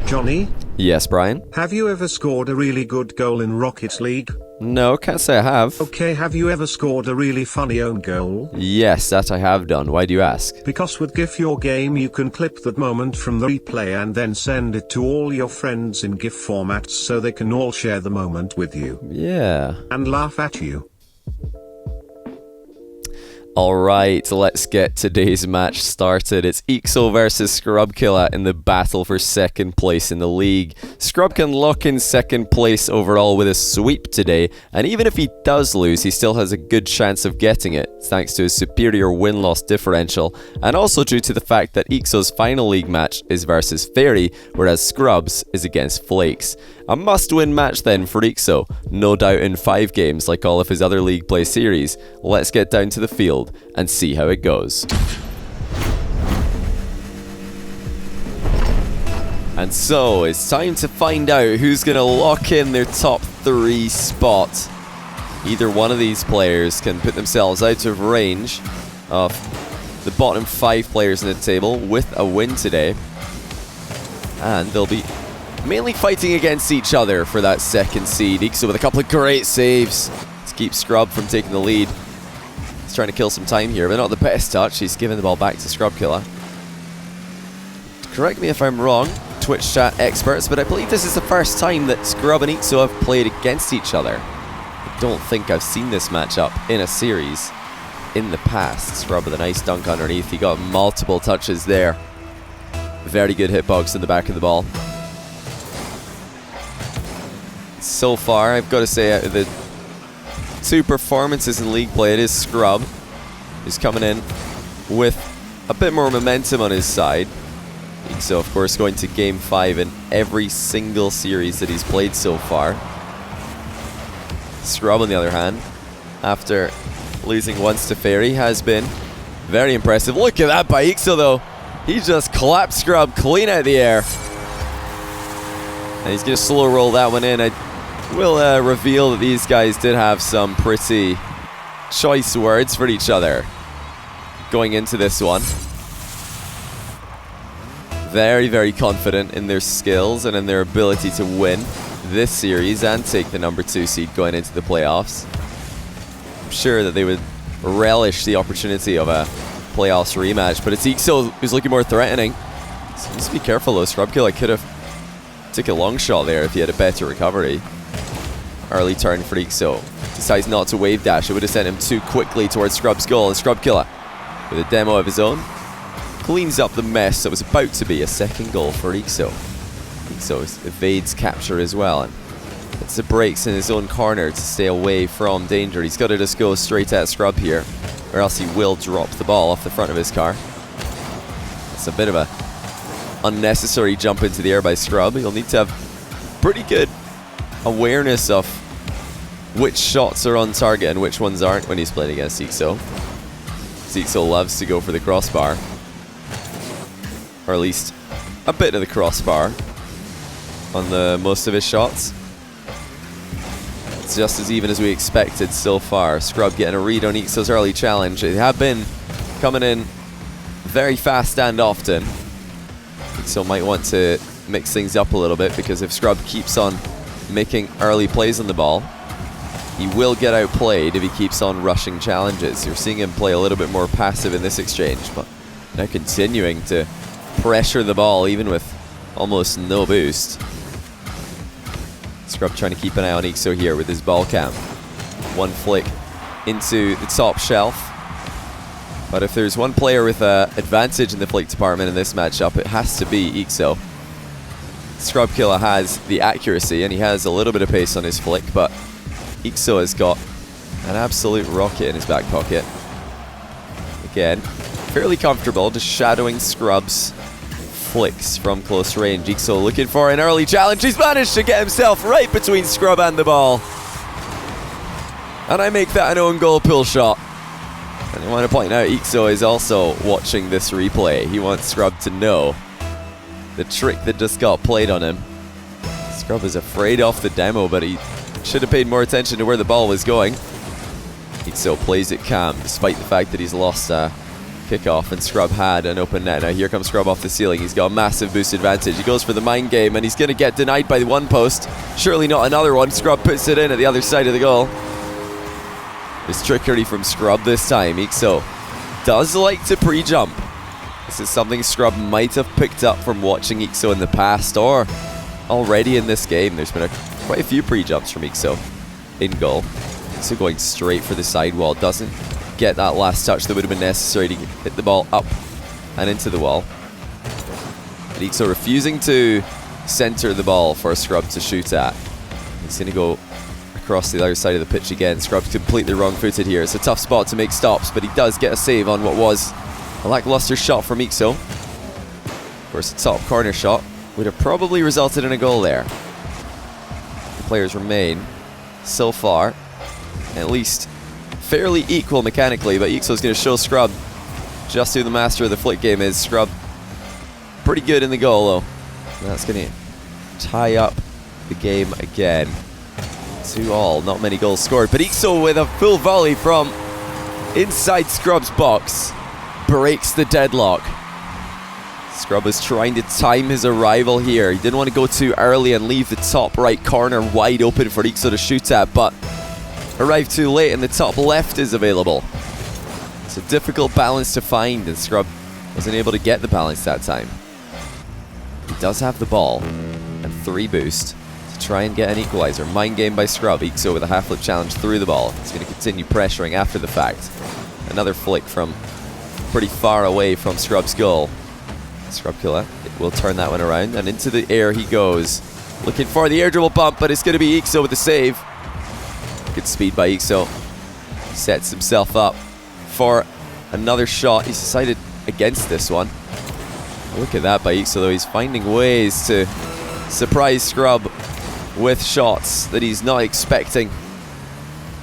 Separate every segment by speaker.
Speaker 1: Johnny?
Speaker 2: Yes, Brian?
Speaker 1: Have you ever scored a really good goal in Rocket League?
Speaker 2: No, can't say I have.
Speaker 1: Okay, have you ever scored a really funny own goal?
Speaker 2: Yes, that I have done. Why do you ask?
Speaker 1: Because with GIF Your Game you can clip that moment from the replay and then send it to all your friends in GIF formats so they can all share the moment with you.
Speaker 2: Yeah.
Speaker 1: And laugh at you.
Speaker 2: Alright, let's get today's match started. It's eekso versus Killa in the battle for second place in the league. Scrub can lock in second place overall with a sweep today, and even if he does lose, he still has a good chance of getting it, thanks to his superior win-loss differential, and also due to the fact that eekso's final league match is versus Fairy, whereas Scrub's is against Flakes. A must-win match then for eekso, no doubt in 5 games like all of his other league play series. Let's get down to the field and see how it goes. And so, it's time to find out who's going to lock in their top 3 spot. Either one of these players can put themselves out of range of the bottom 5 players in the table with a win today. And they'll be mainly fighting against each other for that second seed. eekso with a couple of great saves to keep Scrub from taking the lead. He's trying to kill some time here, but not the best touch. He's giving the ball back to Killa. Correct me if I'm wrong, Twitch chat experts, but I believe this is the first time that Scrub and eekso have played against each other. I don't think I've seen this matchup in a series in the past. Scrub with a nice dunk underneath. He got multiple touches there. Very good hitbox in the back of the ball. So far, I've got to say, out of the 2 performances in league play, it is Scrub who's coming in with a bit more momentum on his side. eekso, of course, going to game 5 in every single series that he's played so far. Scrub, on the other hand, after losing once to Fairy, has been very impressive. Look at that by eekso, though. He just clapped Scrub clean out of the air. And he's going to slow roll that one in. I will reveal that these guys did have some pretty choice words for each other going into this one. Very, very confident in their skills and in their ability to win this series and take the number 2 seed going into the playoffs. I'm sure that they would relish the opportunity of a playoffs rematch, but it's eekso who's looking more threatening. So just be careful though. Killa could have took a long shot there if he had a better recovery. Early turn for eekso. Decides not to wave dash. It would have sent him too quickly towards Scrub's goal, and Killa, with a demo of his own, cleans up the mess that was about to be a second goal for eekso. eekso evades capture as well, and puts the brakes in his own corner to stay away from danger. He's got to just go straight at Scrub here, or else he will drop the ball off the front of his car. It's a bit of a unnecessary jump into the air by Scrub. He'll need to have pretty good awareness of which shots are on target and which ones aren't when he's playing against eekso. eekso loves to go for the crossbar, or at least a bit of the crossbar on the most of his shots. It's just as even as we expected so far. Scrub getting a read on eekso's early challenge. They have been coming in very fast and often. eekso might want to mix things up a little bit, because if Scrub keeps on making early plays on the ball, he will get outplayed if he keeps on rushing challenges. You're seeing him play a little bit more passive in this exchange, but now continuing to pressure the ball even with almost no boost. Scrub trying to keep an eye on eekso here with his ball cam. One flick into the top shelf. But if there's one player with an advantage in the flick department in this matchup, it has to be eekso. Killa has the accuracy and he has a little bit of pace on his flick, but eekso has got an absolute rocket in his back pocket. Again, fairly comfortable, just shadowing Scrub's flicks from close range. eekso looking for an early challenge. He's managed to get himself right between Scrub and the ball. And I make that an own goal pull shot. And I want to point out, eekso is also watching this replay. He wants Scrub to know the trick that just got played on him. Scrub is afraid off the demo, but he should have paid more attention to where the ball was going. eekso plays it calm, despite the fact that he's lost a kickoff, and Scrub had an open net. Now here comes Scrub off the ceiling. He's got a massive boost advantage. He goes for the mind game, and he's going to get denied by the one post. Surely not another one. Scrub puts it in at the other side of the goal. There's trickery from Scrub this time. eekso does like to pre-jump. This is something Scrub might have picked up from watching eekso in the past, or already in this game. There's been quite a few pre-jumps from eekso in goal. eekso going straight for the sidewall. Doesn't get that last touch that would have been necessary to hit the ball up and into the wall. But eekso refusing to center the ball for Scrub to shoot at. He's going to go across the other side of the pitch again. Scrub's completely wrong-footed here. It's a tough spot to make stops, but he does get a save on what was a lackluster shot from eekso. Of course, a top corner shot would have probably resulted in a goal there. The players remain, so far, at least fairly equal mechanically, but eekso's going to show Scrub just who the master of the flick game is. Scrub pretty good in the goal, though. And that's going to tie up the game again. 2-2, not many goals scored, but eekso with a full volley from inside Scrub's box breaks the deadlock. Scrub was trying to time his arrival here. He didn't want to go too early and leave the top right corner wide open for eekso to shoot at, but arrived too late and the top left is available. It's a difficult balance to find, and Scrub wasn't able to get the balance that time. He does have the ball and 3 boost to try and get an equalizer. Mind game by Scrub. eekso with a half flip challenge through the ball. He's going to continue pressuring after the fact. Another flick from pretty far away from Scrub's goal. Scrub Killa will turn that one around, and into the air he goes. Looking for the air dribble bump, but it's going to be eekso with the save. Good speed by eekso. Sets himself up for another shot. He's decided against this one. Look at that by eekso, though. He's finding ways to surprise Scrub with shots that he's not expecting.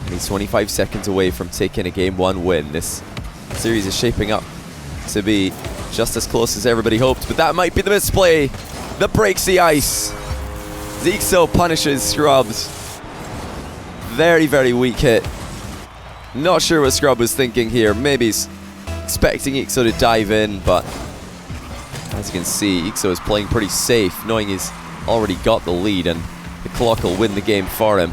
Speaker 2: And he's 25 seconds away from taking a Game 1 win. This series is shaping up to be just as close as everybody hoped, but that might be the misplay that breaks the ice. eekso punishes Scrub's very, very weak hit. Not sure what Scrub was thinking here. Maybe he's expecting eekso to dive in, but as you can see, eekso is playing pretty safe, knowing he's already got the lead and the clock will win the game for him.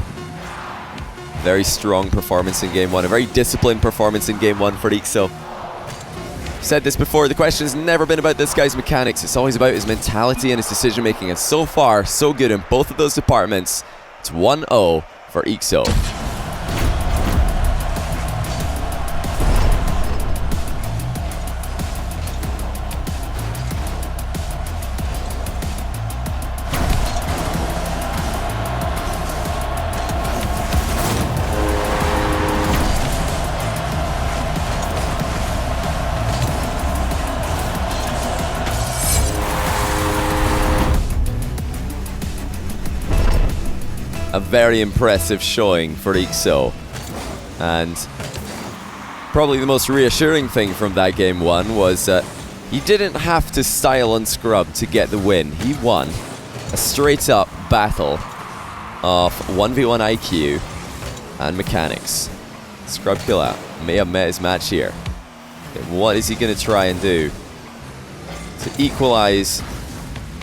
Speaker 2: Very strong performance in Game 1, a very disciplined performance in Game 1 for eekso. I've said this before, the question's never been about this guy's mechanics, it's always about his mentality and his decision making, and so far, so good in both of those departments. It's 1-0 for eekso. A very impressive showing for eekso, and probably the most reassuring thing from that Game 1 was that he didn't have to style on Scrub to get the win. He won a straight up battle of 1v1 IQ and mechanics. Scrub Killa may have met his match here. And what is he going to try and do to equalize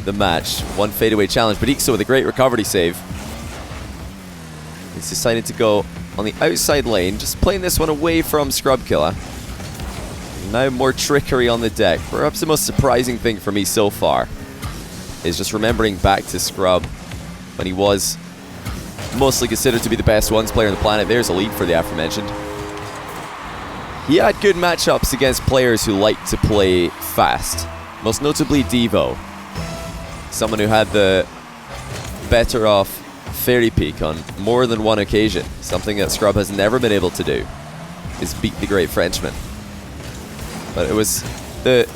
Speaker 2: the match? One fadeaway challenge, but eekso with a great recovery save. He's decided to go on the outside lane, just playing this one away from Scrub Killa. Now more trickery on the deck. Perhaps the most surprising thing for me so far is just remembering back to Scrub when he was mostly considered to be the best ones player on the planet. There's a lead for the aforementioned. He had good matchups against players who like to play fast, most notably Devo, someone who had the better off Fairy Peak on more than one occasion. Something that Scrub has never been able to do is beat the great Frenchman. But it was the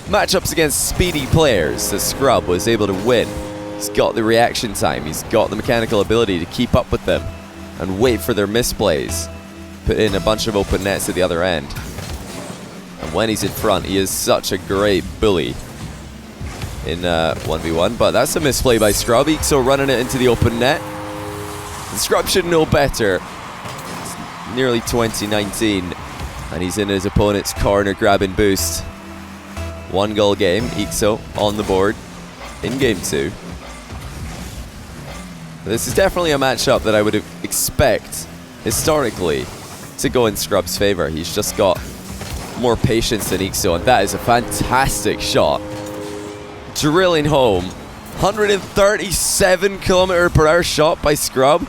Speaker 2: matchups against speedy players that Scrub was able to win. He's got the reaction time, he's got the mechanical ability to keep up with them and wait for their misplays. Put in a bunch of open nets at the other end. And when he's in front, he is such a great bully in 1v1, but that's a misplay by Scrub. eekso running it into the open net. And Scrub should know better. It's nearly 2019. And he's in his opponent's corner grabbing boost. 1 goal game, eekso on the board in game 2. This is definitely a matchup that I would expect, historically, to go in Scrub's favour. He's just got more patience than eekso, and that is a fantastic shot. Drilling home. 137 km/h shot by Scrub.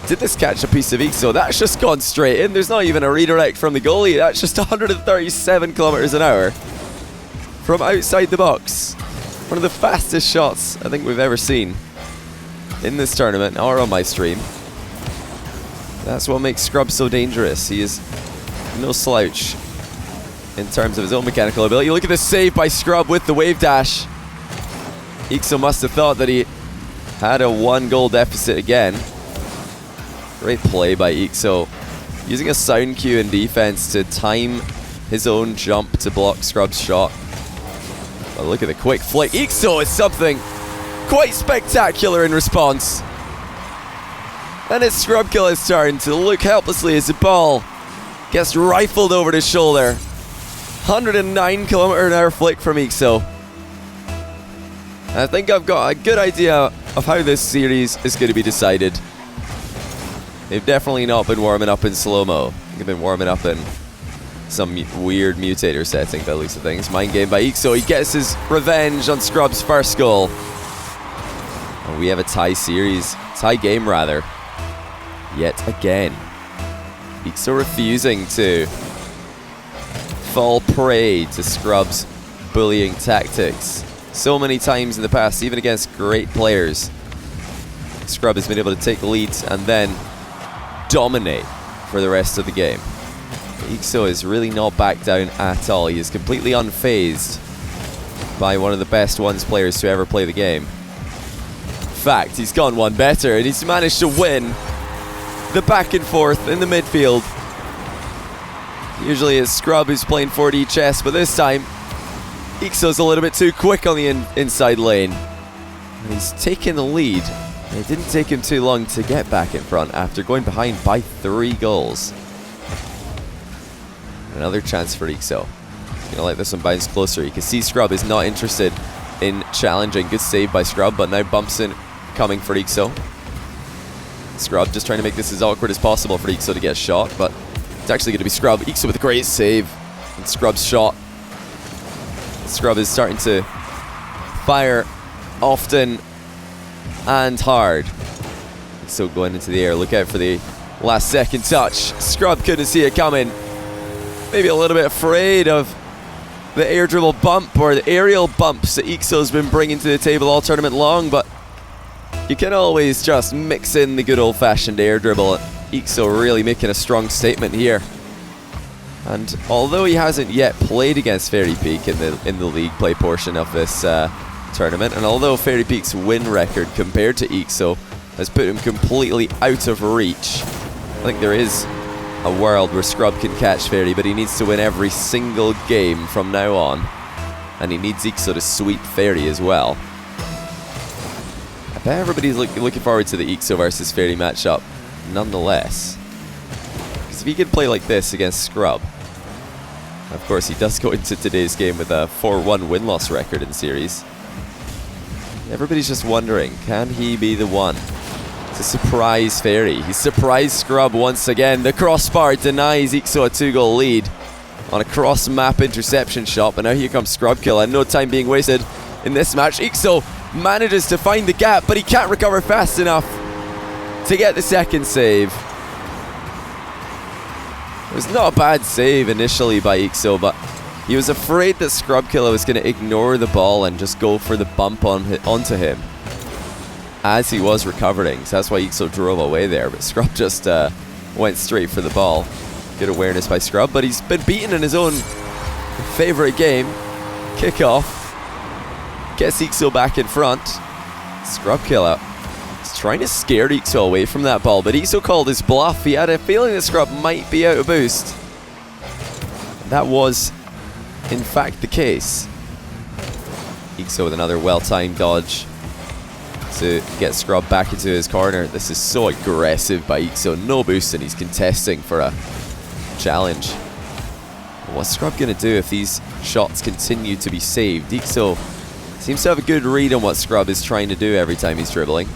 Speaker 2: Did this catch a piece of eekso? That's just gone straight in. There's not even a redirect from the goalie. That's just 137 km/h from outside the box. One of the fastest shots I think we've ever seen in this tournament or on my stream. That's what makes Scrub so dangerous. He is no slouch in terms of his own mechanical ability. Look at this save by Scrub with the wave dash. eekso must have thought that he had a 1-goal deficit again. Great play by eekso, using a sound cue in defense to time his own jump to block Scrub's shot. But look at the quick flick. eekso is something quite spectacular in response. And it's Scrub Killa's turn to look helplessly as the ball gets rifled over his shoulder. 109 km/h flick from eekso. I think I've got a good idea of how this series is going to be decided. They've definitely not been warming up in slow-mo. They've been warming up in some weird mutator setting by the looks of things. Mind game by eekso. He gets his revenge on Scrub's first goal. And we have a tie series. Tie game, rather. Yet again. eekso refusing to fall prey to Scrub's bullying tactics. So many times in the past, even against great players, Scrub has been able to take leads and then dominate for the rest of the game. eekso is really not backed down at all. He is completely unfazed by one of the best ones players to ever play the game. In fact, he's gone one better and he's managed to win the back and forth in the midfield. Usually it's Scrub who's playing 4D chess, but this time eekso's a little bit too quick on the inside lane. And he's taken the lead. It didn't take him too long to get back in front after going behind by 3 goals. Another chance for eekso. He's going to let this one bounce closer. You can see Scrub is not interested in challenging. Good save by Scrub, but now bumps in coming for eekso. Scrub just trying to make this as awkward as possible for eekso to get shot, but it's actually going to be Scrub. eekso with a great save. And Scrub's shot. Scrub is starting to fire often and hard. So going into the air, look out for the last second touch. Scrub couldn't see it coming. Maybe a little bit afraid of the air dribble bump or the aerial bumps that eekso's been bringing to the table all tournament long, but you can always just mix in the good old-fashioned air dribble. eekso really making a strong statement here. And although he hasn't yet played against Fairy Peak in the league play portion of this tournament, and although Fairy Peak's win record compared to eekso has put him completely out of reach, I think there is a world where Scrub can catch Fairy, but he needs to win every single game from now on, and he needs eekso to sweep Fairy as well. I bet everybody's looking forward to the eekso versus Fairy matchup nonetheless, because if he can play like this against Scrub, of course he does go into today's game with a 4-1 win-loss record in series. Everybody's just wondering, can he be the one to surprise Fairy? He surprised Scrub once again. The crossbar denies eekso a 2-goal lead on a cross-map interception shot, but now here comes Scrub Killa. No time being wasted in this match. eekso manages to find the gap, but he can't recover fast enough to get the second save. It was not a bad save initially by eekso, but he was afraid that Scrub Killa was going to ignore the ball and just go for the bump onto him as he was recovering. So that's why eekso drove away there, but Scrub just went straight for the ball. Good awareness by Scrub, but he's been beaten in his own favourite game. Kickoff. Gets eekso back in front. Scrub Killa is trying to scare eekso away from that ball, but eekso called his bluff. He had a feeling that Scrub might be out of boost. That was in fact the case. eekso with another well-timed dodge to get Scrub back into his corner. This is so aggressive by eekso. No boost, and he's contesting for a challenge. What's Scrub going to do if these shots continue to be saved? eekso seems to have a good read on what Scrub is trying to do every time he's dribbling.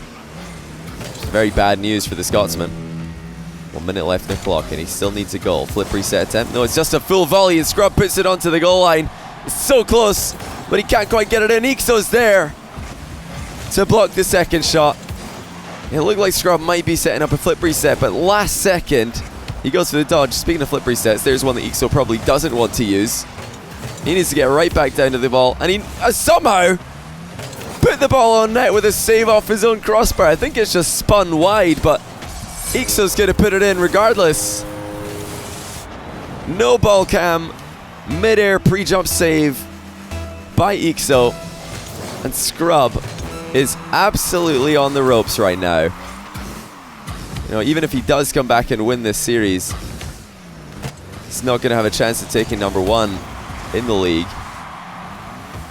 Speaker 2: Very bad news for the Scotsman. 1 minute left in the clock and he still needs a goal. Flip reset attempt. No, it's just a full volley and Scrub puts it onto the goal line. It's so close, but he can't quite get it in. eekso's there to block the second shot. It looked like Scrub might be setting up a flip reset, but last second he goes for the dodge. Speaking of flip resets, there's one that eekso probably doesn't want to use. He needs to get right back down to the ball, and he somehow put the ball on net with a save off his own crossbar. I think it's just spun wide, but eekso's going to put it in regardless. No ball cam, mid-air pre-jump save by eekso, and Scrub is absolutely on the ropes right now. You know, even if he does come back and win this series, he's not going to have a chance of taking number 1 in the league.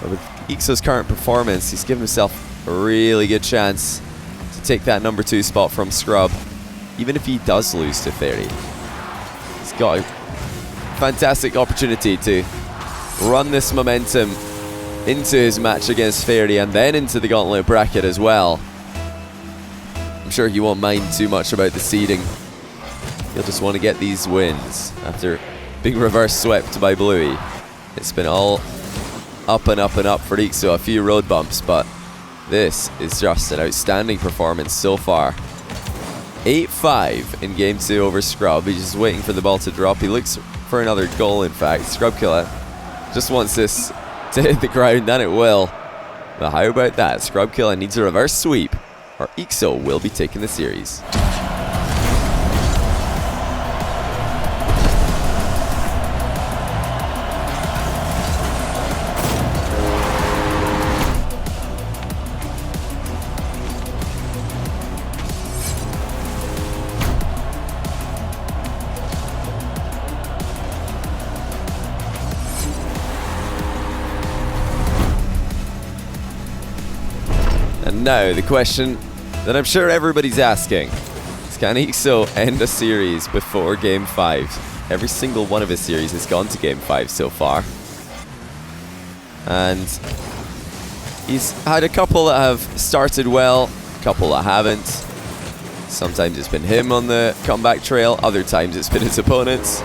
Speaker 2: But with eekso's current performance, he's given himself a really good chance to take that number 2 spot from Scrub, even if he does lose to 30. He's got a fantastic opportunity to run this momentum into his match against Fairy and then into the gauntlet bracket as well. I'm sure he won't mind too much about the seeding. He'll just want to get these wins after being reverse swept by Bluey. It's been all up and up and up for eekso, a few road bumps, but this is just an outstanding performance so far. 8-5 in game 2 over Scrub. He's just waiting for the ball to drop. He looks for another goal, in fact. Scrub Killa just wants this to hit the ground, and it will. But how about that? Scrub Killa needs a reverse sweep, or eekso will be taking the series. And now the question that I'm sure everybody's asking is, can eekso end a series before game 5? Every single one of his series has gone to game 5 so far. And he's had a couple that have started well, a couple that haven't. Sometimes it's been him on the comeback trail, other times it's been his opponents.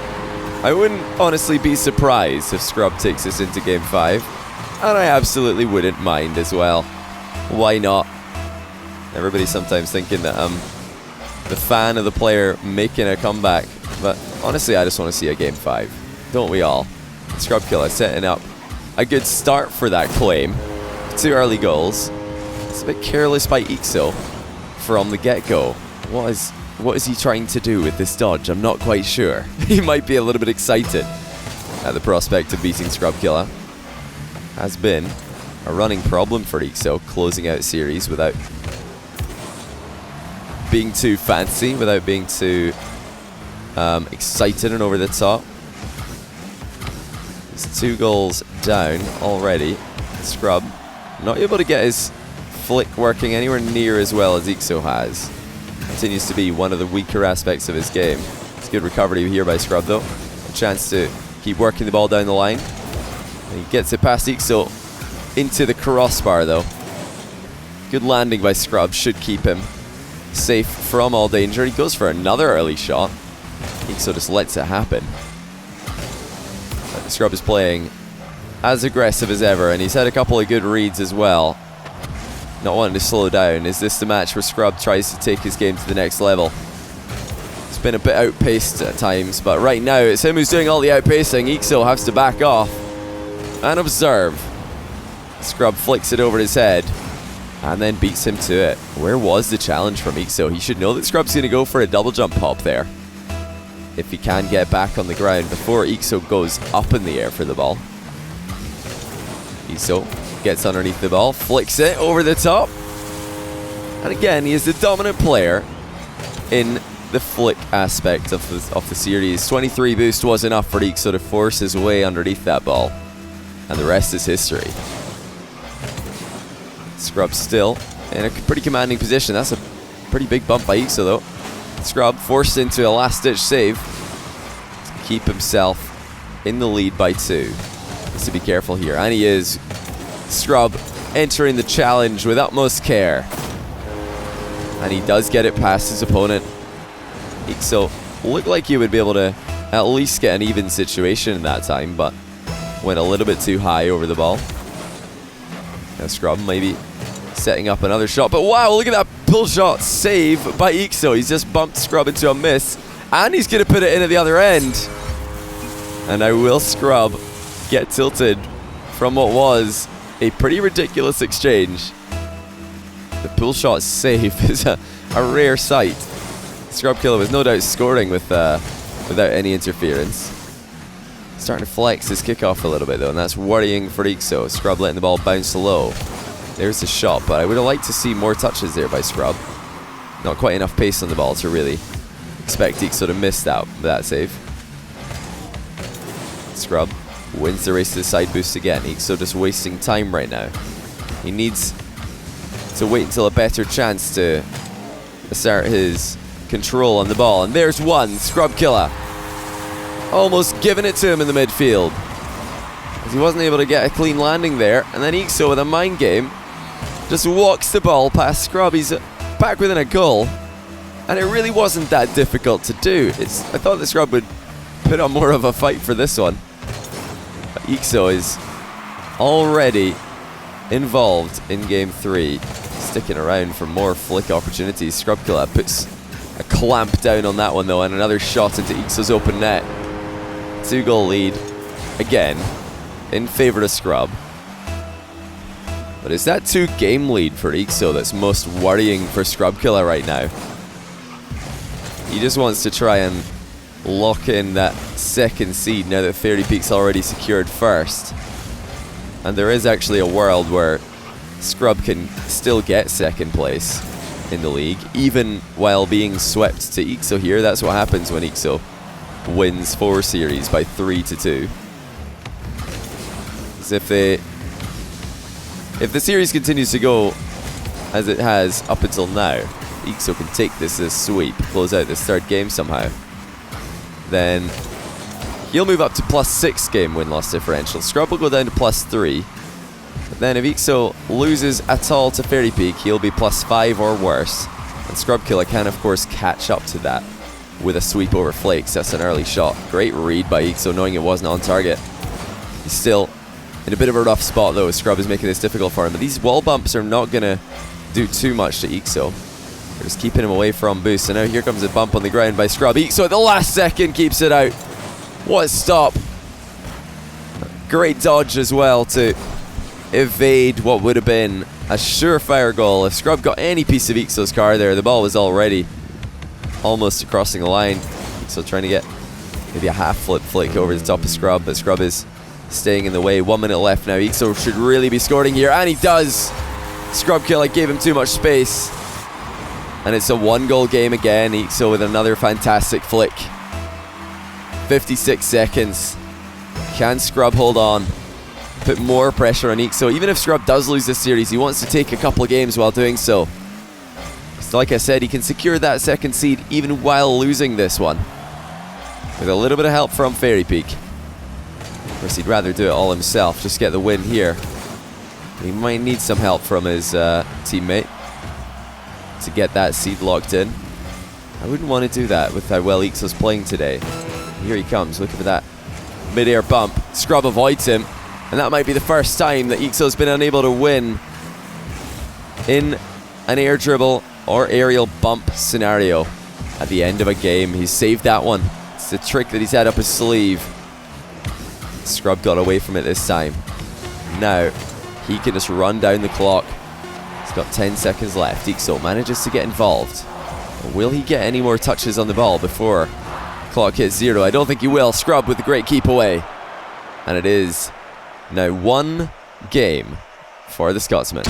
Speaker 2: I wouldn't honestly be surprised if Scrub takes us into game 5, and I absolutely wouldn't mind as well. Why not? Everybody's sometimes thinking that I'm the fan of the player making a comeback, but honestly I just want to see a game 5. Don't we all? Scrub Killa setting up a good start for that claim. 2 early goals. It's a bit careless by eekso from the get-go. What is he trying to do with this dodge? I'm not quite sure. He might be a little bit excited at the prospect of beating Scrub Killa. Has been a running problem for eekso, closing out series without being too fancy, without being too excited and over the top. He's 2 goals down already. Scrub not able to get his flick working anywhere near as well as eekso has. Continues to be one of the weaker aspects of his game. It's good recovery here by Scrub though. A chance to keep working the ball down the line. And he gets it past eekso into the crossbar though. Good landing by Scrub, should keep him safe from all danger. He goes for another early shot. eekso just lets it happen. But Scrub is playing as aggressive as ever, and he's had a couple of good reads as well. Not wanting to slow down. Is this the match where Scrub tries to take his game to the next level? It's been a bit outpaced at times, but right now it's him who's doing all the outpacing. eekso has to back off and observe. Scrub flicks it over his head and then beats him to it. Where was the challenge from eekso? He should know that Scrub's going to go for a double jump pop there, if he can get back on the ground before eekso goes up in the air for the ball. eekso gets underneath the ball, flicks it over the top, and again he is the dominant player in the flick aspect of the series. 23 boost was enough for eekso to force his way underneath that ball, and the rest is history. Scrub still in a pretty commanding position. That's a pretty big bump by eekso though. Scrub forced into a last-ditch save. keep himself in the lead by 2. Needs to be careful here. And he is. Scrub entering the challenge with utmost care. And he does get it past his opponent. eekso looked like he would be able to at least get an even situation in that time, but went a little bit too high over the ball. Now Scrub maybe setting up another shot, but wow, look at that pull shot save by eekso. He's just bumped Scrub into a miss, and he's going to put it in at the other end. And now will Scrub get tilted from what was a pretty ridiculous exchange? The pull shot save is a rare sight. Scrub Killa was no doubt scoring without any interference. Starting to flex his kickoff a little bit though, and that's worrying for eekso. Scrub letting the ball bounce low. There's the shot, but I would have liked to see more touches there by Scrub. Not quite enough pace on the ball to really expect eekso to miss that save. Scrub wins the race to the side boost again. eekso just wasting time right now. He needs to wait until a better chance to assert his control on the ball. And there's one. Scrub Killa almost giving it to him in the midfield, as he wasn't able to get a clean landing there. And then eekso with a mind game just walks the ball past Scrub. He's back within a goal, and it really wasn't that difficult to do. I thought that Scrub would put on more of a fight for this one, but eekso is already involved in game 3, sticking around for more flick opportunities. Scrub Killa puts a clamp down on that one though, and another shot into eekso's open net. 2-goal lead again in favour of Scrub. But it's that 2-game lead for eekso that's most worrying for Scrub Killa right now. He just wants to try and lock in that second seed now that Fairy Peak's already secured first. And there is actually a world where Scrub can still get second place in the league, even while being swept to eekso here. That's what happens when eekso wins 4 series by 3-2. If the series continues to go as it has up until now, eekso can take this as sweep, close out this 3rd game somehow, then he'll move up to +6 game win-loss differential. Scrub will go down to +3. But then if eekso loses at all to Fairy Peak, he'll be +5 or worse. And Scrub Killa can of course catch up to that with a sweep over Flakes. That's an early shot. Great read by eekso, knowing it wasn't on target. He's still in a bit of a rough spot though. Scrub is making this difficult for him, but these wall bumps are not going to do too much to eekso. They're just keeping him away from boost. So now here comes a bump on the ground by Scrub. eekso at the last second keeps it out. What a stop. Great dodge as well to evade what would have been a surefire goal. If Scrub got any piece of eekso's car there, the ball was already almost crossing the line. eekso trying to get maybe a half flip flick over the top of Scrub, but Scrub is staying in the way. 1 minute left now. eekso should really be scoring here, and he does. Scrub Killa gave him too much space, and it's a 1-goal game again. eekso with another fantastic flick. 56 seconds. Can Scrub hold on? Put more pressure on eekso. Even if Scrub does lose this series, he wants to take a couple of games while doing so. So like I said, he can secure that 2nd seed even while losing this one, with a little bit of help from Fairy Peak. Of course, he'd rather do it all himself, just get the win here. He might need some help from his teammate to get that seed locked in. I wouldn't want to do that with how well eekso's playing today. Here he comes, looking for that mid-air bump. Scrub avoids him, and that might be the first time that eekso's been unable to win in an air dribble or aerial bump scenario at the end of a game. He's saved that one. It's the trick that he's had up his sleeve. Scrub got away from it this time. Now he can just run down the clock. He's got 10 seconds left. eekso manages to get involved. Will he get any more touches on the ball before clock hits 0? I don't think he will. Scrub with the great keep away, and it is now 1 game for the Scotsman.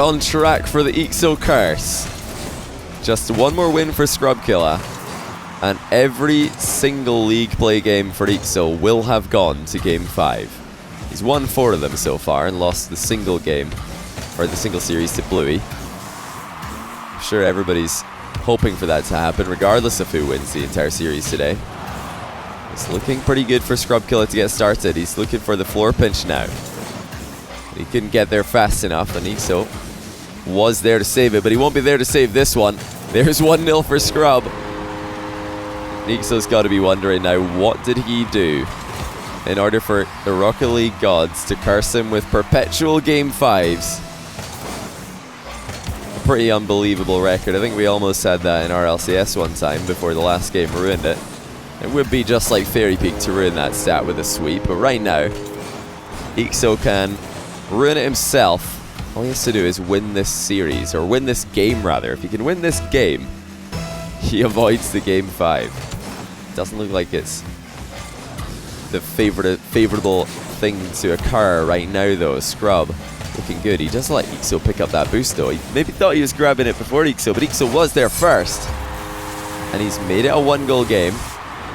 Speaker 2: on track for the eekso curse. Just one more win for Scrub Killa, and every single league play game for eekso will have gone to game 5. He's won 4 of them so far and lost the single game, or the single series, to Bluey. I'm sure everybody's hoping for that to happen, regardless of who wins the entire series today. It's looking pretty good for Scrub Killa to get started. He's looking for the floor pinch now. He couldn't get there fast enough, and eekso was there to save it, but he won't be there to save this one. There's 1-0 for Scrub. eekso's got to be wondering now, what did he do in order for the Rocket League gods to curse him with perpetual game 5s? A pretty unbelievable record. I think we almost had that in our LCS one time before the last game ruined it. It would be just like Fairy Peak to ruin that stat with a sweep, but right now, eekso can ruin it himself. All he has to do is win this series, or win this game rather. If he can win this game, he avoids the game 5. Doesn't look like it's the favorable thing to occur right now though. Scrub looking good. He does let eekso pick up that boost though. He maybe thought he was grabbing it before eekso, but eekso was there first. And he's made it a 1-goal game.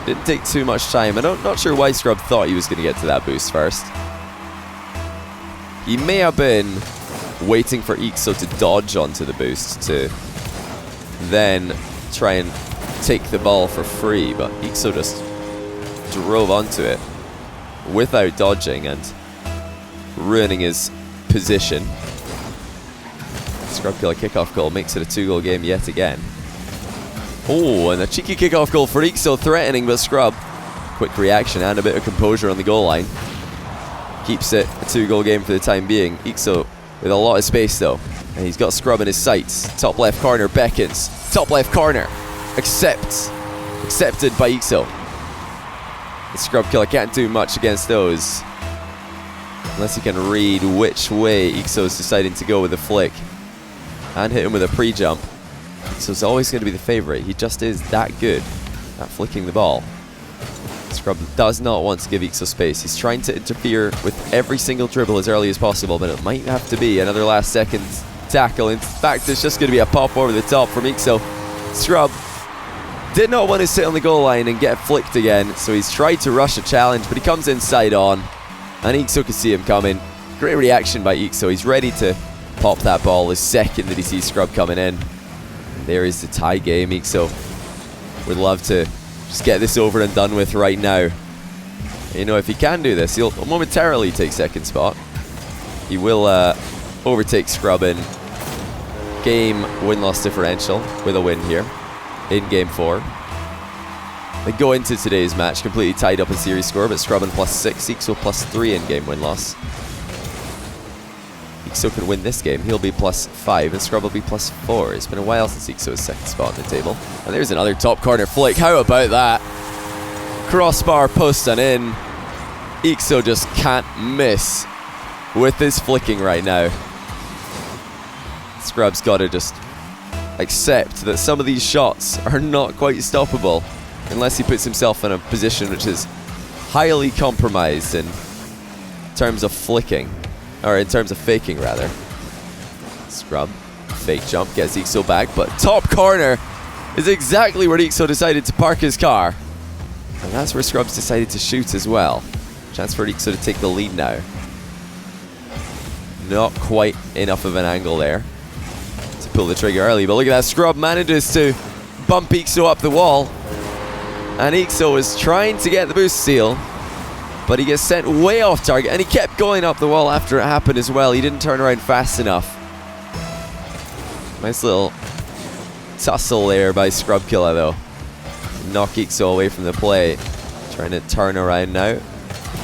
Speaker 2: Didn't take too much time. I'm not sure why Scrub thought he was going to get to that boost first. He may have been waiting for eekso to dodge onto the boost to then try and take the ball for free, but eekso just drove onto it without dodging and ruining his position. Scrub Killa kickoff goal makes it a 2-goal game yet again. Oh, and a cheeky kickoff goal for eekso, threatening, but Scrub, quick reaction and a bit of composure on the goal line, keeps it a 2-goal game for the time being. eekso with a lot of space though, and he's got Scrub in his sights. Top left corner beckons. Top left corner accepted by eekso. The Scrub Killa can't do much against those unless he can read which way eekso's deciding to go with a flick and hit him with a pre-jump. eekso's always going to be the favourite. He just is that good at flicking the ball. Scrub does not want to give eekso space. He's trying to interfere with every single dribble as early as possible, but it might have to be another last second tackle. In fact, it's just going to be a pop over the top from eekso. Scrub did not want to sit on the goal line and get flicked again, so he's tried to rush a challenge, but he comes inside on, and eekso can see him coming. Great reaction by eekso. He's ready to pop that ball the second that he sees Scrub coming in. There is the tie game. eekso would love to just get this over and done with right now. You know, if he can do this, he'll momentarily take second spot. He will overtake Scrub in game win-loss differential with a win here in game 4. They go into today's match completely tied up in series score, but Scrub in +6, eekso +3 in game win-loss. eekso can win this game, he'll be +5, and Scrub will be +4. It's been a while since eekso's second spot on the table. And there's another top corner flick. How about that? Crossbar, post and in. eekso just can't miss with his flicking right now. Scrub's got to just accept that some of these shots are not quite stoppable unless he puts himself in a position which is highly compromised in terms of flicking. Or in terms of faking, rather. Scrub, fake jump, gets eekso back, but top corner is exactly where eekso decided to park his car. And that's where Scrub's decided to shoot as well. Chance for eekso to take the lead now. Not quite enough of an angle there to pull the trigger early, but look at that. Scrub manages to bump eekso up the wall. And eekso is trying to get the boost steal, but he gets sent way off target, and he kept going up the wall after it happened as well. He didn't turn around fast enough. Nice little tussle there by Scrub Killa though. Knock eekso away from the play. Trying to turn around now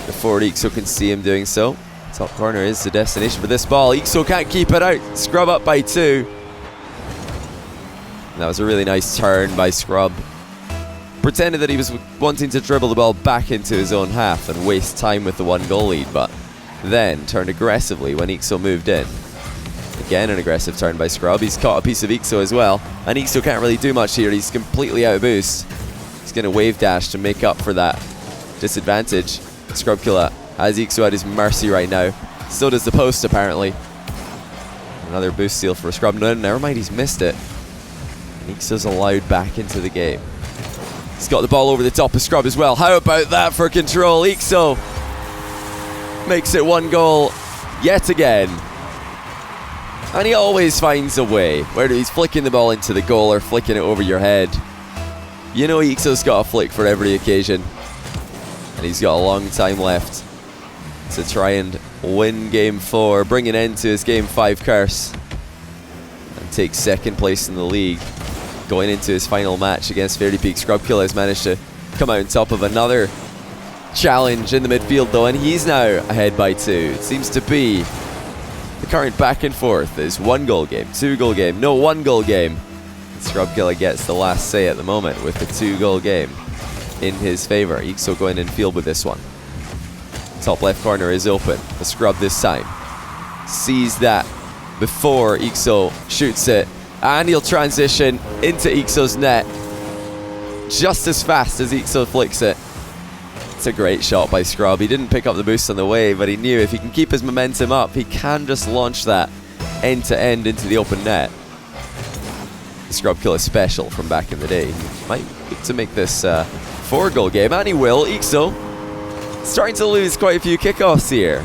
Speaker 2: before eekso can see him doing so. Top corner is the destination for this ball. eekso can't keep it out. Scrub up by 2. And that was a really nice turn by Scrub. Pretended that he was wanting to dribble the ball back into his own half and waste time with the 1-goal lead, but then turned aggressively when eekso moved in. Again, an aggressive turn by Scrub. He's caught a piece of eekso as well, and eekso can't really do much here. He's completely out of boost. He's going to wave dash to make up for that disadvantage. Scrub Killa has eekso at his mercy right now. So does the post, apparently. Another boost steal for Scrub. No, never mind, he's missed it. eekso's allowed back into the game. He's got the ball over the top of Scrub as well. How about that for control? eekso makes it 1 goal yet again. And he always finds a way, whether he's flicking the ball into the goal or flicking it over your head. You know eekso's got a flick for every occasion. And he's got a long time left to try and win Game 4, bring an end to his Game 5 curse, and take 2nd place in the league. Going into his final match against Fairy Peak, Scrub Killa has managed to come out on top of another challenge in the midfield though, and he's now ahead by 2. It seems to be the current back and forth is 1 goal game, 2 goal game, no 1 goal game. And Scrub Killa gets the last say at the moment with the 2 goal game in his favour. eekso going in field with this one. Top left corner is open. The Scrub this time sees that before eekso shoots it, and he'll transition into eekso's net just as fast as eekso flicks it. It's a great shot by Scrub. He didn't pick up the boost on the way, but he knew if he can keep his momentum up, he can just launch that end to end into the open net. The Scrub Killa special from back in the day. He might look to make this 4 goal game, and he will. eekso starting to lose quite a few kickoffs here,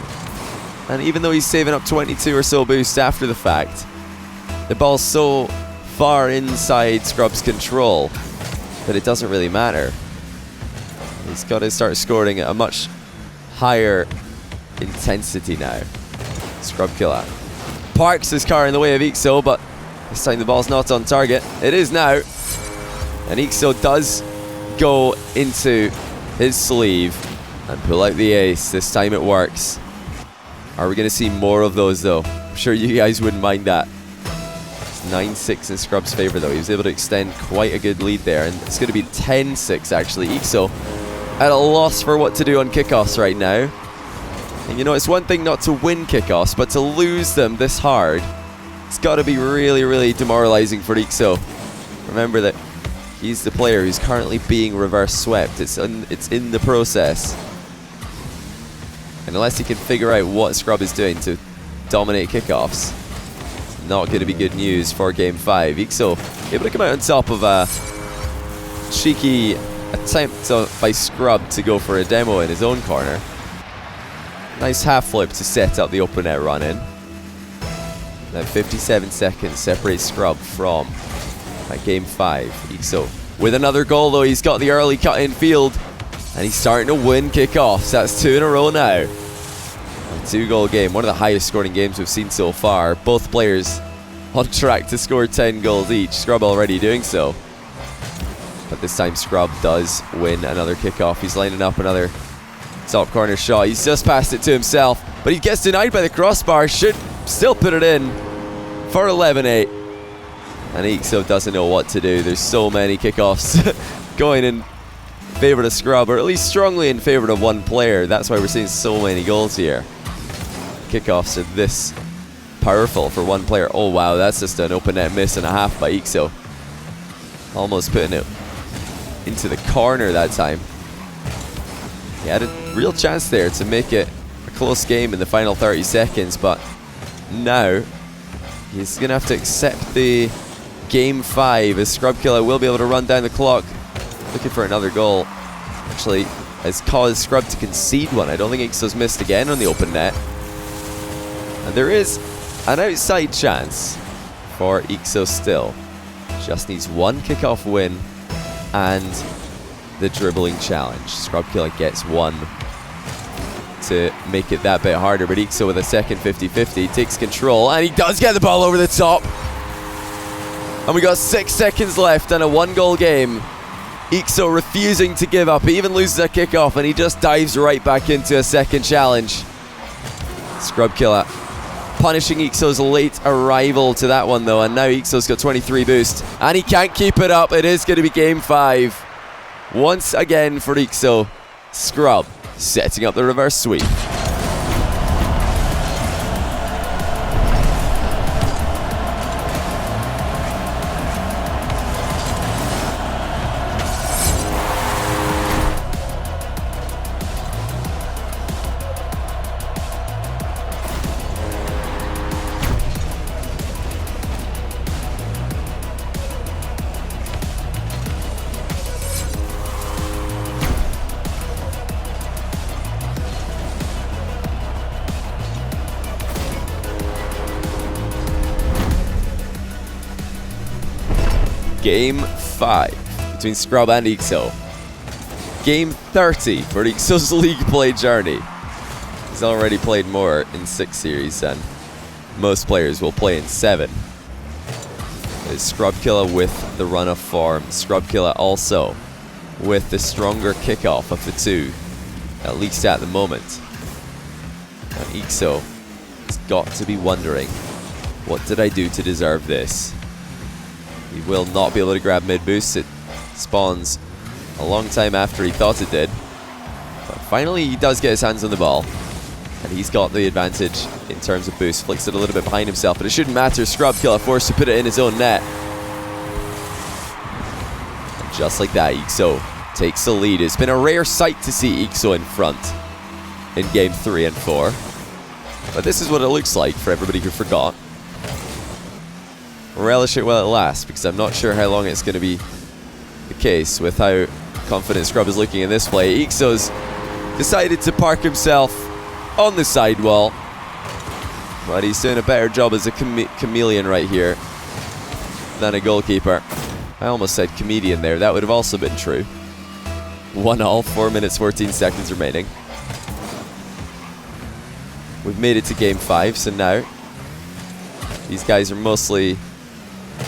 Speaker 2: and even though he's saving up 22 or so boosts after the fact, the ball's so far inside Scrub's control that it doesn't really matter. He's got to start scoring at a much higher intensity now. Scrub Killa parks his car in the way of eekso, but this time the ball's not on target. It is now, and eekso does go into his sleeve and pull out the ace. This time it works. Are we going to see more of those though? I'm sure you guys wouldn't mind that. It's 9-6 in Scrub's favour though. He was able to extend quite a good lead there, and it's going to be 10-6 actually. eekso at a loss for what to do on kickoffs right now. And you know, it's one thing not to win kickoffs, but to lose them this hard, it's got to be really, really demoralising for eekso. Remember that he's the player who's currently being reverse swept. It's in the process. And unless he can figure out what Scrub is doing to dominate kickoffs, it's not going to be good news for Game 5. eekso able to come out on top of a cheeky attempt by Scrub to go for a demo in his own corner. Nice half flip to set up the open net run in. Now 57 seconds separates Scrub from Game 5. eekso with another goal though. He's got the early cut in field, and he's starting to win kickoffs. That's 2 in a row now. A 2 goal game, one of the highest scoring games we've seen so far. Both players on track to score 10 goals each. Scrub already doing so, but this time Scrub does win another kickoff. He's lining up another top corner shot. He's just passed it to himself, but he gets denied by the crossbar. Should still put it in for 11-8. And eekso doesn't know what to do. There's so many kickoffs going in favour of Scrub, or at least strongly in favour of one player. That's why we're seeing so many goals here. Kickoffs are this powerful for one player. Oh wow, that's just an open net miss and a half by eekso. Almost putting it into the corner that time. He had a real chance there to make it a close game in the final 30 seconds, but now he's going to have to accept the Game 5 as Scrub Killa will be able to run down the clock. Looking for another goal. Actually has caused Scrub to concede one. I don't think eekso's missed again on the open net. And there is an outside chance for eekso still. Just needs 1 kickoff win and the dribbling challenge. Scrub Killa gets 1 to make it that bit harder, but eekso with a second 50-50 takes control, and he does get the ball over the top. And we got 6 seconds left and a 1 goal game. eekso refusing to give up. He even loses a kickoff, and he just dives right back into a second challenge. Scrub Killa punishing eekso's late arrival to that one though, and now eekso's got 23 boost, and he can't keep it up. It is going to be Game 5 once again for eekso. Scrub setting up the reverse sweep. Game 5 between Scrub and eekso. Game 30 for eekso's league play journey. He's already played more in 6 series than most players will play in 7. It's Scrub Killa with the run of form. Scrub Killa also with the stronger kickoff of the two, at least at the moment. And eekso has got to be wondering, what did I do to deserve this? He will not be able to grab mid boost. It spawns a long time after he thought it did. But finally he does get his hands on the ball. And he's got the advantage in terms of boost. Flicks it a little bit behind himself, but it shouldn't matter. Scrub Killa forced to put it in his own net. And just like that, eekso takes the lead. It's been a rare sight to see eekso in front in game 3 and 4. But this is what it looks like for everybody who forgot. Relish it while it lasts, because I'm not sure how long it's going to be the case with how confident Scrub is looking in this play. eekso's decided to park himself on the sidewall, but he's doing a better job as a chameleon right here than a goalkeeper. I almost said comedian there. That would have also been true. 1-1, 4 minutes 14 seconds remaining. We've made it to game 5, so now these guys are mostly,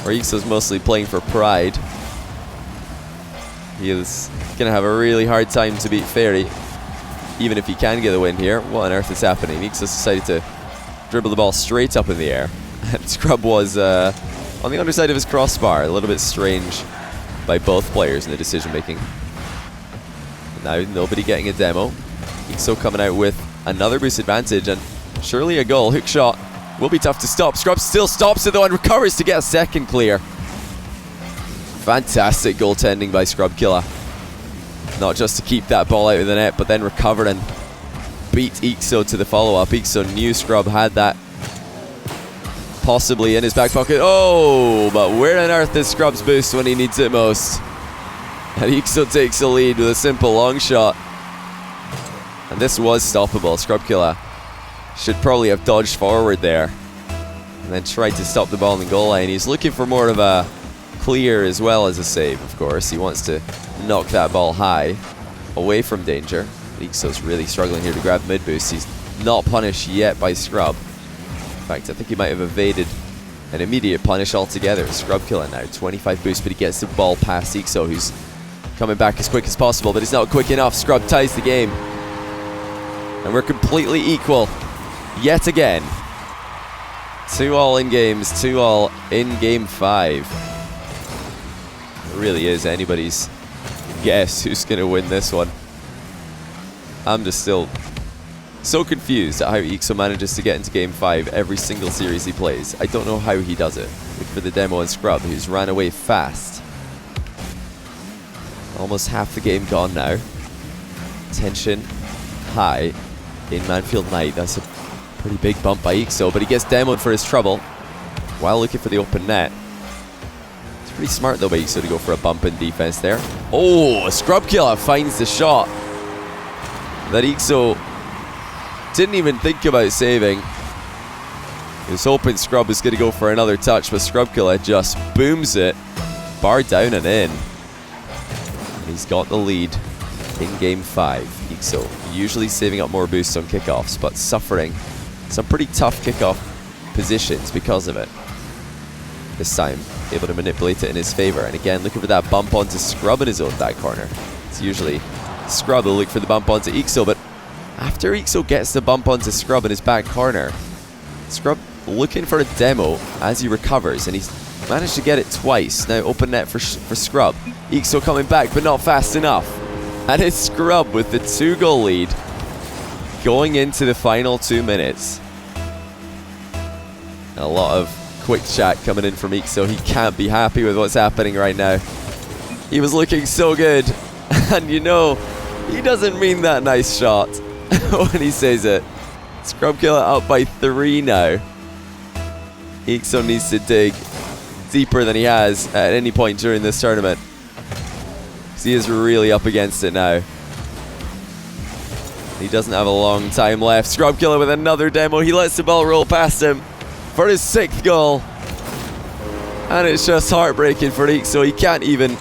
Speaker 2: or eekso's mostly playing for pride. He is going to have a really hard time to beat Fairy, even if he can get the win here. What on earth is happening? eekso decided to dribble the ball straight up in the air. And Scrub was on the underside of his crossbar. A little bit strange by both players in the decision making. Now nobody getting a demo. eekso coming out with another boost advantage, and surely a goal. Hook shot will be tough to stop. Scrub still stops it though and recovers to get a second clear. Fantastic goaltending by Scrub Killa. Not just to keep that ball out of the net, but then recover and beat eekso to the follow-up. eekso knew Scrub had that possibly in his back pocket. Oh, but where on earth is Scrub's boost when he needs it most? And eekso takes the lead with a simple long shot. And this was stoppable. Scrub Killa should probably have dodged forward there and then tried to stop the ball in the goal line. He's looking for more of a clear as well as a save, of course. He wants to knock that ball high, away from danger. eekso's really struggling here to grab mid boost. He's not punished yet by Scrub. In fact, I think he might have evaded an immediate punish altogether. Scrub Killa now, 25 boost, but he gets the ball past eekso, who's coming back as quick as possible, but he's not quick enough. Scrub ties the game. And we're completely equal yet again. 2-2 in games, 2-2 in game 5. It really is anybody's guess who's going to win this one. I'm just still so confused at how eekso manages to get into game 5 every single series he plays. I don't know how he does it. Look for the demo and Scrub, who's ran away fast. Almost half the game gone now. Tension high in Mannfield Night. That's a pretty big bump by eekso, but he gets demoed for his trouble while looking for the open net. It's pretty smart though by eekso to go for a bump in defense there. Oh, Scrub Killa finds the shot that eekso didn't even think about saving. He was hoping Scrub was going to go for another touch, but Scrub Killa just booms it, bar down and in. And he's got the lead in game 5. eekso usually saving up more boosts on kickoffs, but suffering some pretty tough kickoff positions because of it. This time, able to manipulate it in his favor. And again, looking for that bump onto Scrub in his own back corner. It's usually Scrub will look for the bump onto eekso, but after eekso gets the bump onto Scrub in his back corner, Scrub looking for a demo as he recovers, and he's managed to get it twice. Now open net for Scrub. eekso coming back, but not fast enough. And it's Scrub with the 2-goal lead going into the final 2 minutes. A lot of quick chat coming in from eekso. He can't be happy with what's happening right now. He was looking so good. And you know, he doesn't mean that nice shot when he says it. Scrub Killa up by 3 now. eekso needs to dig deeper than he has at any point during this tournament. He is really up against it now. He doesn't have a long time left. Scrub Killa with another demo. He lets the ball roll past him for his 6th goal. And it's just heartbreaking for eekso. He can't even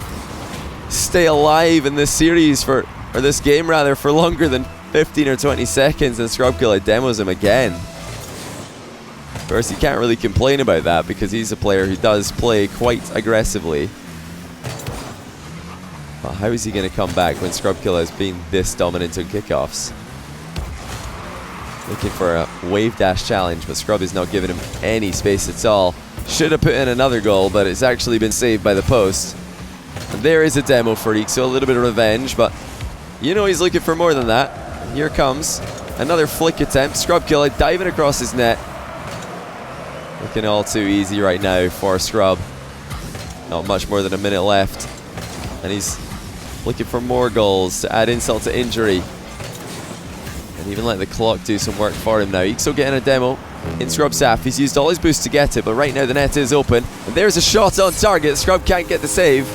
Speaker 2: stay alive in this series or this game rather, for longer than 15 or 20 seconds, and Scrubkilla demos him again. Of course, he can't really complain about that because he's a player who does play quite aggressively. But how is he going to come back when Scrubkilla has been this dominant on kickoffs? Looking for a wave dash challenge, but Scrub is not giving him any space at all. Should have put in another goal, but it's actually been saved by the post. And there is a demo for eekso, a little bit of revenge, but you know he's looking for more than that. And here comes another flick attempt. Scrubkilla diving across his net. Looking all too easy right now for Scrub. Not much more than a minute left. And he's looking for more goals to add insult to injury. And even let the clock do some work for him now. eekso getting a demo in Scrub's half. He's used all his boost to get it, but right now the net is open. And there's a shot on target. Scrub can't get the save.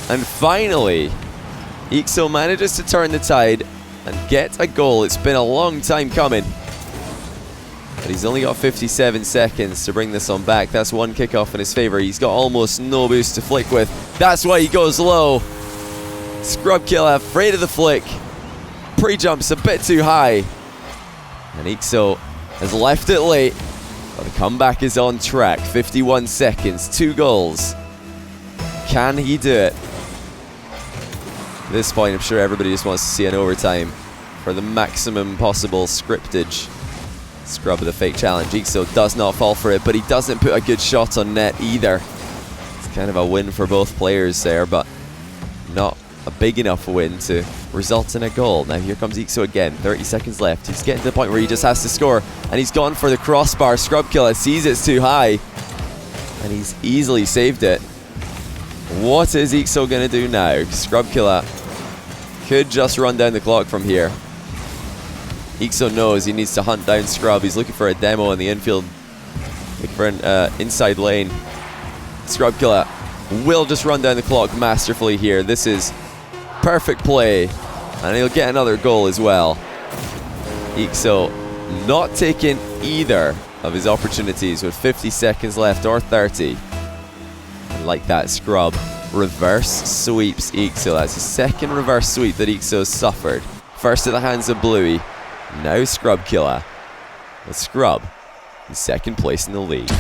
Speaker 2: And finally, eekso manages to turn the tide and get a goal. It's been a long time coming. But he's only got 57 seconds to bring this one back. That's one kickoff in his favour. He's got almost no boost to flick with. That's why he goes low. Scrubkilla afraid of the flick. Pre-jumps a bit too high. And eekso has left it late. But the comeback is on track. 51 seconds, 2 goals. Can he do it? At this point, I'm sure everybody just wants to see an overtime for the maximum possible scriptage. Scrub with a fake challenge. eekso does not fall for it, but he doesn't put a good shot on net either. It's kind of a win for both players there, but not a big enough win to result in a goal. Now here comes eekso again. 30 seconds left. He's getting to the point where he just has to score, and he's gone for the crossbar. Scrubkilla sees it's too high, and he's easily saved it. What is eekso going to do now? Scrubkilla could just run down the clock from here. eekso knows he needs to hunt down Scrub. He's looking for a demo in the infield, looking for an inside lane. Scrubkilla will just run down the clock masterfully here. This is perfect play, and he'll get another goal as well. eekso not taking either of his opportunities with 50 seconds left or 30. And like that, Scrub reverse sweeps eekso. That's the second reverse sweep that eekso suffered. First at the hands of Bluey, now Scrubkilla. With Scrub in second place in the league.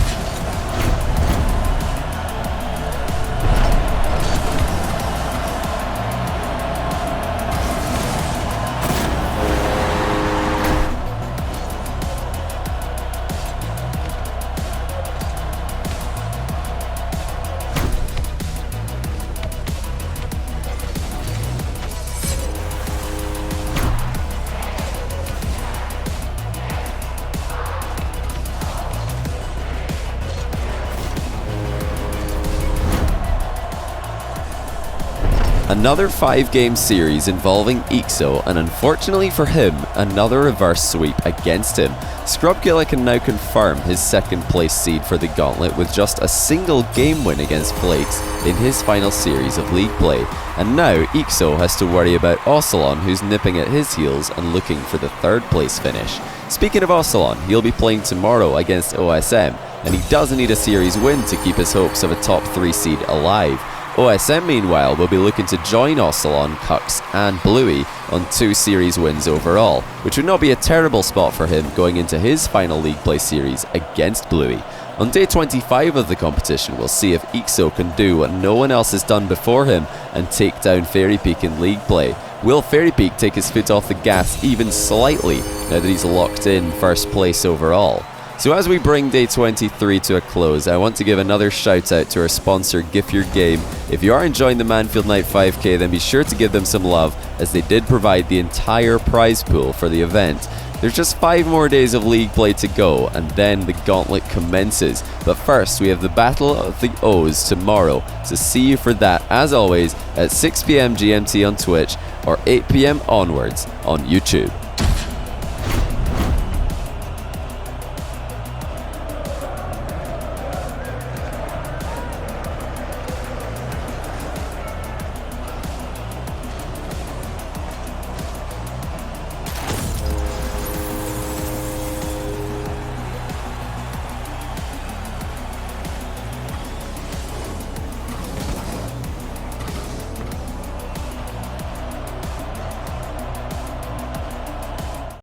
Speaker 2: Another 5-game series involving eekso, and unfortunately for him, another reverse sweep against him. Scrubkilla can now confirm his second place seed for the gauntlet with just a single game win against Flakes in his final series of league play. And now eekso has to worry about Ocelon, who's nipping at his heels and looking for the third place finish. Speaking of Ocelon, he'll be playing tomorrow against OSM, and he does need a series win to keep his hopes of a top 3 seed alive. OSM, meanwhile, will be looking to join Ocelon, Cux and Bluey on 2 series wins overall, which would not be a terrible spot for him going into his final league play series against Bluey. On day 25 of the competition, we'll see if eekso can do what no one else has done before him and take down Fairy Peak in league play. Will Fairy Peak take his foot off the gas even slightly now that he's locked in first place overall? So as we bring day 23 to a close, I want to give another shout out to our sponsor GIF Your Game. If you are enjoying the Mannfield Night 5K, then be sure to give them some love, as they did provide the entire prize pool for the event. There's just 5 more days of league play to go, and then the gauntlet commences. But first, we have the Battle of the O's tomorrow, so see you for that, as always, at 6 PM GMT on Twitch, or 8 PM onwards on YouTube.